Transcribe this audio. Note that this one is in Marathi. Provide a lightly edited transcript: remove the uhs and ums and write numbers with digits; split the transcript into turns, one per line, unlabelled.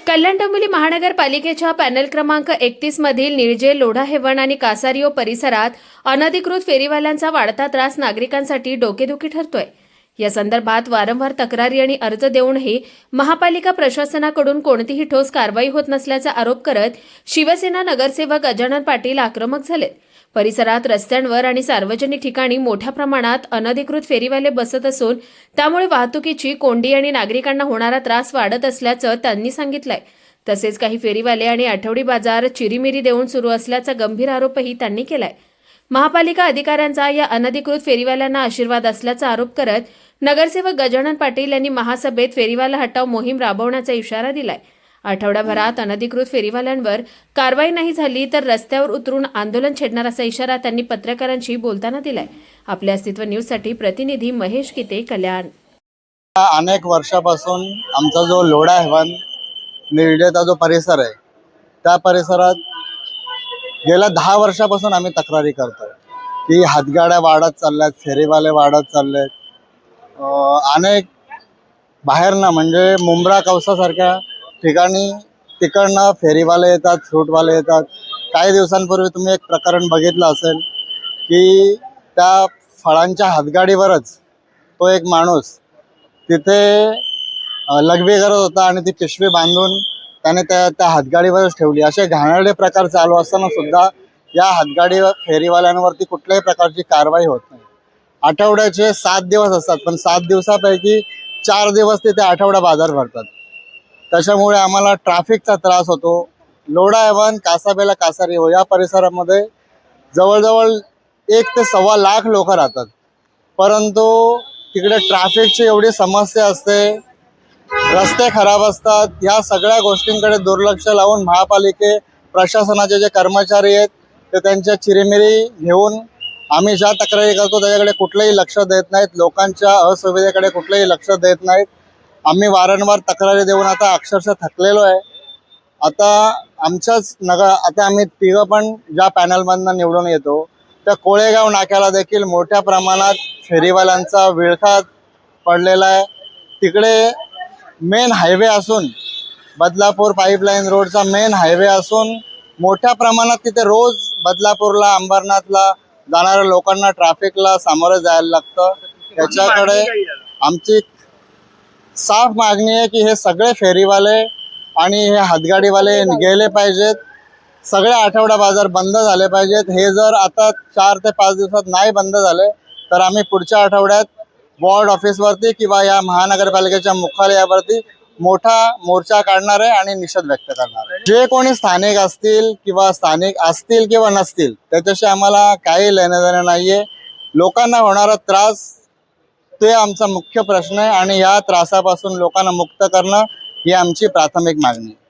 कल्याण डोंबिवली महानगरपालिकेच्या पॅनल क्रमांक 31 मधील निळजे, लोढा हेवन आणि कासारियो परिसरात अनधिकृत फेरीवाल्यांचा वाढता त्रास नागरिकांसाठी डोकेदुखी ठरतोय। या संदर्भात वारंवार तक्रारी आणि अर्ज देऊनही महापालिका प्रशासनाकडून कोणतीही ठोस कारवाई होत नसल्याचा आरोप करत शिवसेना नगरसेवक गजानन पाटील आक्रमक झालेत। परिसरात रस्त्यांवर आणि सार्वजनिक ठिकाणी मोठ्या प्रमाणात अनधिकृत फेरीवाले बसत असून त्यामुळे वाहतुकीची कोंडी आणि नागरिकांना होणारा त्रास वाढत असल्याचं त्यांनी सांगितलंय। तसेच काही फेरीवाले आणि आठवडी बाजार चिरीमिरी देऊन सुरू असल्याचा गंभीर आरोपही त्यांनी केलाय। महापालिका अधिकाऱ्यांचा या अनधिकृत फेरीवाल्यांना आशीर्वाद असल्याचा आरोप करत नगरसेवक गजानन पाटील यांनी महासभेत फेरीवाला हटाव मोहीम राबवण्याचा इशारा दिलाय। आठवड्याभरात अनधिकृत फेरीवाल्यांवर कारवाई नाही झाली तर रस्त्यावर उतरून आंदोलन छेडणार असा इशारा त्यांनी पत्रकारांशी बोलताना दिलाय। आपल्या अस्तित्व न्यूजसाठी प्रतिनिधी महेश गीते, कल्याण।
अनेक वर्षापासून आमचा जो लोढा हेवन निळजेचा जो परिसर आहे त्या परिसरात गेल्या 10 वर्षापासून आम्ही तक्रारी करतोय की हातगाड्या वाढत चालल्यात, फेरीवाले वाढत चाललेत। अनेक बाहेरनं म्हणजे मुंब्रा कौसासारख्या ठिकाणी तिकडनं फेरीवाले येतात, फ्रूटवाले येतात। काही दिवसांपूर्वी तुम्ही एक प्रकरण बघितलं असेल की त्या फळांच्या हातगाडीवरच तो एक माणूस तिथे लघवी करत होता आणि ती पिशवी बांधून त्याने त्या हातगाडीवरच ठेवली। असे घाणेरडे प्रकार चालू असताना सुद्धा या हातगाडी फेरीवाल्यांवरती कुठल्याही प्रकारची कारवाई होत नाही। आठवड्याचे 7 दिवस असतात, पण 7 दिवसापैकी 4 दिवस तिथे आठवडा बाजार भरतात। त्याच्यामुळे आम्हाला ट्रॅफिकचा त्रास होतो। लोढा हेवन, कासाबेला, कासारियो या परिसरामध्ये जवळजवळ 1 ते 1.25 लाख लोक राहतात, परंतु तिकडे ट्रॅफिकची एवढी समस्या असते, रस्ते खराब असतात। या सगळ्या गोष्टींकडे दुर्लक्ष लावून महापालिके प्रशासनाचे जे कर्मचारी आहेत ते त्यांच्या चिरीमिरी घेऊन आम्ही ज्या तक्रारी करतो त्याच्याकडे कुठलंही लक्ष देत नाहीत, लोकांच्या असुविधेकडे कुठलंही लक्ष देत नाहीत। आम्ही वारंवार तक्रारी देऊन आता अक्षरशः थकलेलो आहे। आता आम्ही तिघं पण ज्या पॅनलमधनं निवडून येतो त्या कोळेगाव नाक्याला देखील मोठ्या प्रमाणात फेरीवाल्यांचा विळखा पडलेला आहे। तिकडे मेन हायवे असून, बदलापूर पाईपलाईन रोडचा मेन हायवे असून मोठ्या प्रमाणात तिथे रोज बदलापूरला, अंबरनाथला जाणाऱ्या लोकांना ट्रॅफिकला सामोरं जायला लागतं। त्याच्याकडे आमची साफ मागणी आहे की हे सगळे फेरीवाले आणि हे हातगाडीवाले गेले पाहिजेत। सगळे आठवडा बाजार बंद झाले पाहिजेत। हे जर आता 4 ते 5 दिवसात नाही बंद झाले तर आम्ही पुढच्या आठवड्यात वॉर्ड ऑफिसवरती किंवा या महानगरपालिकेच्या मुख्यालयावरती मोठा मोर्चा काढणार आहे आणि निषेध व्यक्त करणार आहे। जे कोणी स्थानिक असतील किंवा नसतील त्याच्याशी आम्हाला काही लेणं देणं नाहीये। लोकांना होणारा त्रास ते आमचा मुख्य प्रश्न आहे आणि या त्रासापासून लोकांना मुक्त करणं ही आमची प्राथमिक मागणी आहे।